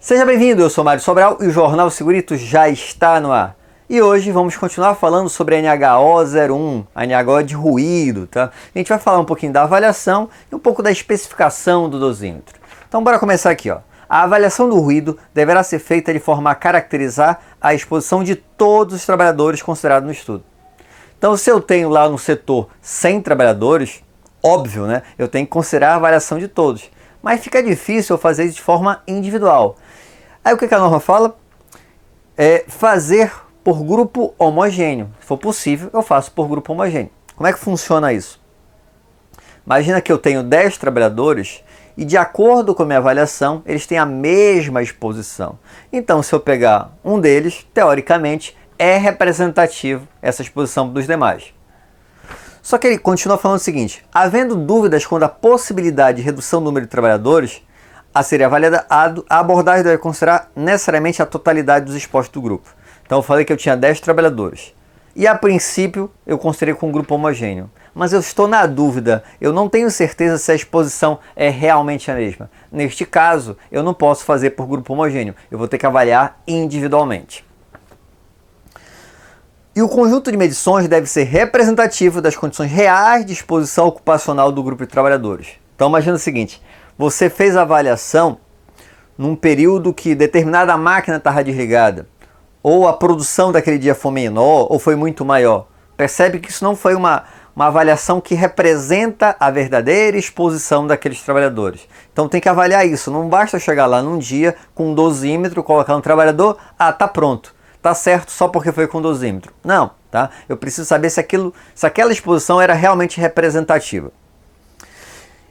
Seja bem-vindo, eu sou Mário Sobral e o Jornal Segurito já está no ar. E hoje vamos continuar falando sobre a NHO01, a NHO de ruído, tá? A gente vai falar um pouquinho da avaliação e um pouco da especificação do dosímetro. Então bora começar aqui, ó. A avaliação do ruído deverá ser feita de forma a caracterizar a exposição de todos os trabalhadores considerados no estudo. Então se eu tenho lá no setor 100 trabalhadores, óbvio, né? Eu tenho que considerar a avaliação de todos. Mas fica difícil eu fazer isso de forma individual. Aí o que a norma fala? É fazer por grupo homogêneo. Se for possível, eu faço por grupo homogêneo. Como é que funciona isso? Imagina que eu tenho 10 trabalhadores e de acordo com a minha avaliação, eles têm a mesma exposição. Então, se eu pegar um deles, teoricamente, é representativo essa exposição dos demais. Só que ele continua falando o seguinte: havendo dúvidas quanto à possibilidade de redução do número de trabalhadores a ser avaliada, a abordagem deve considerar necessariamente a totalidade dos expostos do grupo. Então eu falei que eu tinha 10 trabalhadores. E a princípio eu considerei com um grupo homogêneo. Mas eu estou na dúvida, eu não tenho certeza se a exposição é realmente a mesma. Neste caso, eu não posso fazer por grupo homogêneo, eu vou ter que avaliar individualmente. E o conjunto de medições deve ser representativo das condições reais de exposição ocupacional do grupo de trabalhadores. Então imagina o seguinte: você fez a avaliação num período que determinada máquina estava desligada, ou a produção daquele dia foi menor ou foi muito maior. Percebe que isso não foi uma avaliação que representa a verdadeira exposição daqueles trabalhadores. Então tem que avaliar isso. Não basta chegar lá num dia com um dosímetro, colocar um trabalhador, tá pronto, tá certo só porque foi com dosímetro. Não, tá? Eu preciso saber se aquela exposição era realmente representativa.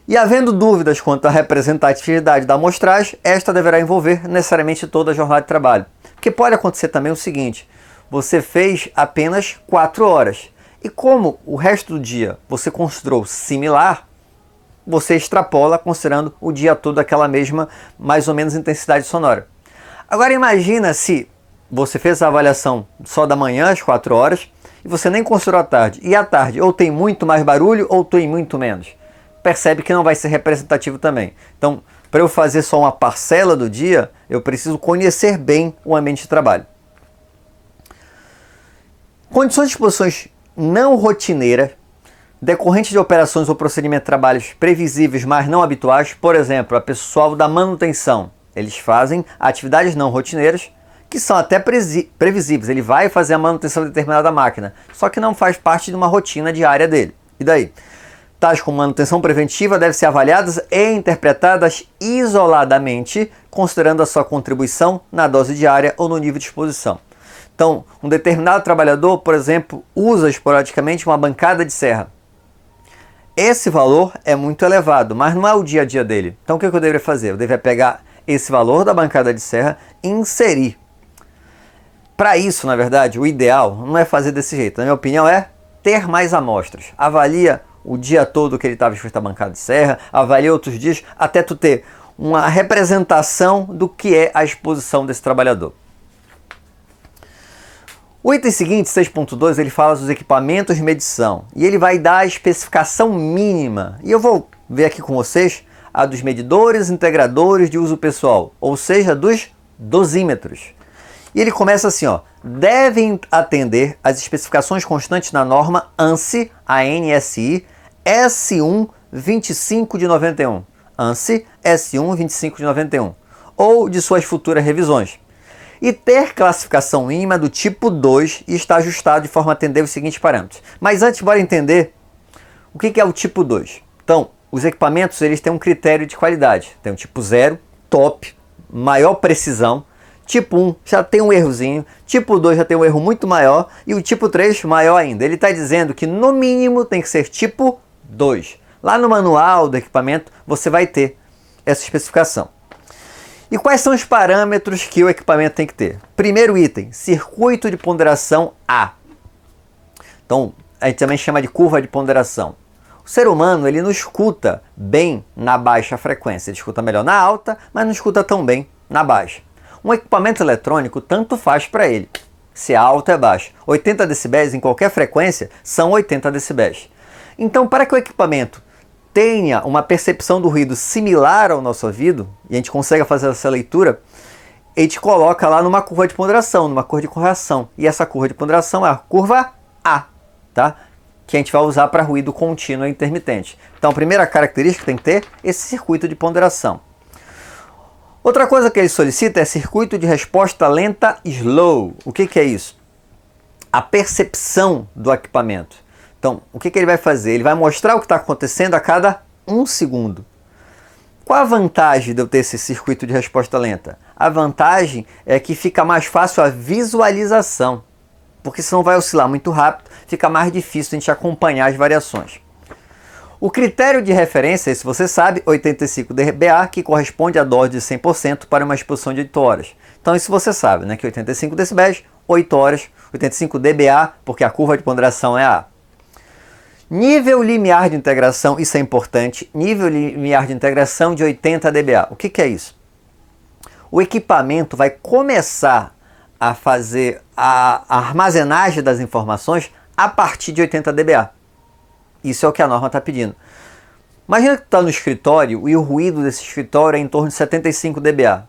E havendo dúvidas quanto à representatividade da amostragem, esta deverá envolver necessariamente toda a jornada de trabalho. Porque pode acontecer também o seguinte: você fez apenas 4 horas. E como o resto do dia você considerou similar, você extrapola considerando o dia todo aquela mesma, mais ou menos, intensidade sonora. Agora imagina se você fez a avaliação só da manhã, às 4 horas, e você nem considerou a tarde. E à tarde ou tem muito mais barulho ou tem muito menos. Percebe que não vai ser representativo também. Então, para eu fazer só uma parcela do dia, eu preciso conhecer bem o ambiente de trabalho. Condições de exposições não rotineiras, decorrentes de operações ou procedimentos de trabalhos previsíveis, mas não habituais. Por exemplo, a pessoal da manutenção. Eles fazem atividades não rotineiras, que são até previsíveis. Ele vai fazer a manutenção de determinada máquina, só que não faz parte de uma rotina diária dele. E daí? Tais como manutenção preventiva devem ser avaliadas e interpretadas isoladamente, considerando a sua contribuição na dose diária ou no nível de exposição. Então, um determinado trabalhador, por exemplo, usa esporadicamente uma bancada de serra. Esse valor é muito elevado, mas não é o dia a dia dele. Então, o que eu deveria fazer? Eu deveria pegar esse valor da bancada de serra e inserir. Para isso, na verdade, o ideal não é fazer desse jeito. Na minha opinião, é ter mais amostras. Avalia o dia todo que ele estava exposto à bancada de serra, avalia outros dias, até tu ter uma representação do que é a exposição desse trabalhador. O item seguinte, 6.2, ele fala dos equipamentos de medição. E ele vai dar a especificação mínima. E eu vou ver aqui com vocês a dos medidores integradores de uso pessoal, ou seja, dos dosímetros. E ele começa assim, ó: devem atender às especificações constantes na norma ANSI, ANSI, S1 25 de 91, ANSI S1 25 de 91, ou de suas futuras revisões, e ter classificação mínima do tipo 2 e estar ajustado de forma a atender os seguintes parâmetros. Mas antes, bora entender o que é o tipo 2. Então, os equipamentos eles têm um critério de qualidade. Tem o tipo 0, top, maior precisão. Tipo 1 já tem um errozinho, tipo 2 já tem um erro muito maior e o tipo 3 maior ainda. Ele está dizendo que no mínimo tem que ser tipo 2. Lá no manual do equipamento você vai ter essa especificação. E quais são os parâmetros que o equipamento tem que ter? Primeiro item, circuito de ponderação A. Então, a gente também chama de curva de ponderação. O ser humano ele não escuta bem na baixa frequência, ele escuta melhor na alta, mas não escuta tão bem na baixa. Um equipamento eletrônico tanto faz para ele, se é alto ou é baixo. 80 decibéis em qualquer frequência são 80 decibéis. Então, para que o equipamento tenha uma percepção do ruído similar ao nosso ouvido, e a gente consiga fazer essa leitura, ele te coloca lá numa curva de ponderação, numa curva de correção. E essa curva de ponderação é a curva A, tá? Que a gente vai usar para ruído contínuo e intermitente. Então, a primeira característica tem que ter esse circuito de ponderação. Outra coisa que ele solicita é circuito de resposta lenta slow. O que é isso? A percepção do equipamento. Então, o que ele vai fazer? Ele vai mostrar o que está acontecendo a cada 1 segundo. Qual a vantagem de eu ter esse circuito de resposta lenta? A vantagem é que fica mais fácil a visualização, porque senão vai oscilar muito rápido, fica mais difícil a gente acompanhar as variações. O critério de referência, se você sabe, 85 dBA, que corresponde à dose de 100% para uma exposição de 8 horas. Então isso você sabe, né? Que 85 decibéis, 8 horas, 85 dBA, porque a curva de ponderação é A. Nível limiar de integração, isso é importante, nível limiar de integração de 80 dBA. O que é isso? O equipamento vai começar a fazer a armazenagem das informações a partir de 80 dBA. Isso é o que a norma está pedindo. Imagina que tu está no escritório e o ruído desse escritório é em torno de 75 dBA.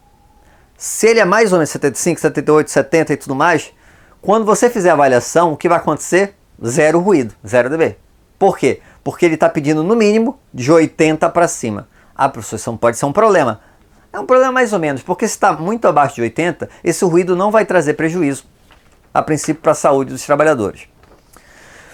Se ele é mais ou menos 75, 78, 70 e tudo mais, quando você fizer a avaliação, o que vai acontecer? Zero ruído, 0 dB. Por quê? Porque ele está pedindo no mínimo de 80 para cima. Ah, professor, isso não pode ser um problema. É um problema mais ou menos, porque se está muito abaixo de 80, esse ruído não vai trazer prejuízo, a princípio, para a saúde dos trabalhadores.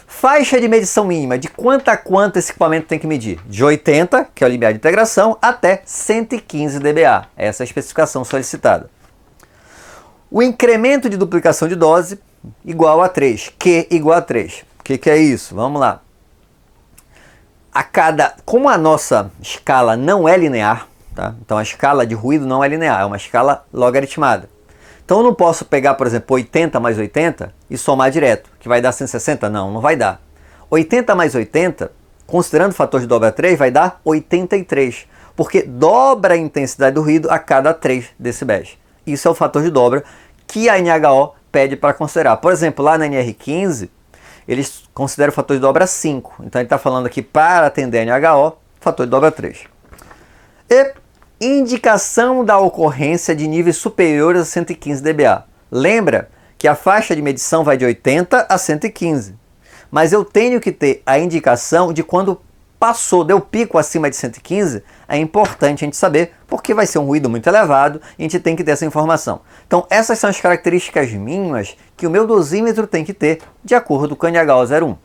Faixa de medição mínima, de quanto a quanto esse equipamento tem que medir? De 80, que é o limiar de integração, até 115 dBA. Essa é a especificação solicitada. O incremento de duplicação de dose igual a 3, Q igual a 3. O que é isso? Vamos lá. Como a nossa escala não é linear, tá? Então a escala de ruído não é linear, é uma escala logaritmada. Então eu não posso pegar, por exemplo, 80 mais 80 e somar direto, que vai dar 160? Não vai dar. 80 mais 80, considerando o fator de dobra 3, vai dar 83, porque dobra a intensidade do ruído a cada 3 decibéis. Isso é o fator de dobra que a NHO pede para considerar. Por exemplo, lá na NR15, eles consideram o fator de dobra 5. Então ele está falando aqui para atender a NHO, fator de dobra 3. E indicação da ocorrência de níveis superiores a 115 dBA. Lembra que a faixa de medição vai de 80 a 115. Mas eu tenho que ter a indicação de quando passou, deu pico acima de 115, é importante a gente saber, porque vai ser um ruído muito elevado e a gente tem que ter essa informação. Então essas são as características mínimas que o meu dosímetro tem que ter de acordo com o NHO 01.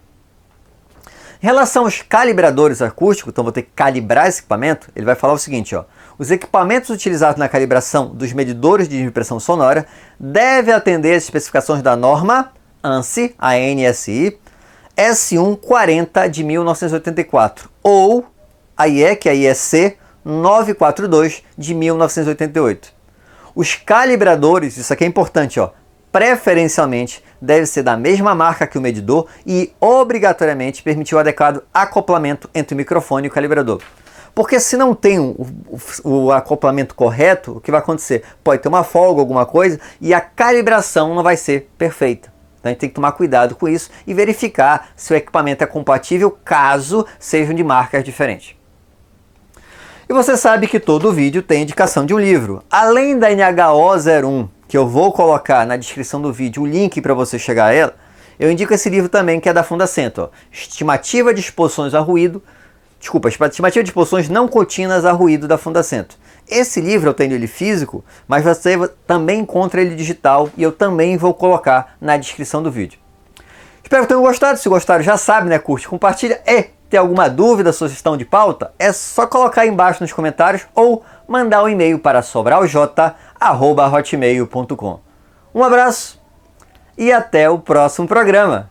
Em relação aos calibradores acústicos, então vou ter que calibrar esse equipamento, ele vai falar o seguinte, ó, os equipamentos utilizados na calibração dos medidores de pressão sonora devem atender as especificações da norma ANSI, ANSI, S140 de 1984 ou a IEC, a IEC 942 de 1988. Os calibradores, isso aqui é importante, ó, preferencialmente deve ser da mesma marca que o medidor e obrigatoriamente permitir o adequado acoplamento entre o microfone e o calibrador. Porque se não tem o acoplamento correto, o que vai acontecer? Pode ter uma folga, alguma coisa, e a calibração não vai ser perfeita. Então a gente tem que tomar cuidado com isso e verificar se o equipamento é compatível caso sejam de marcas diferentes. E você sabe que todo vídeo tem indicação de um livro. Além da NHO 01, que eu vou colocar na descrição do vídeo o link para você chegar a ela, eu indico esse livro também, que é da Fundacentro, ó, Estimativa de exposições a ruído, Estimativa de exposições não contínuas a ruído da Fundacentro. Esse livro eu tenho ele físico, mas você também encontra ele digital e eu também vou colocar na descrição do vídeo. Espero que tenham gostado. Se gostaram, já sabe, né? Curte, compartilha. E tem alguma dúvida, sugestão de pauta? É só colocar aí embaixo nos comentários ou mandar um e-mail para sobralj@hotmail.com. Um abraço e até o próximo programa.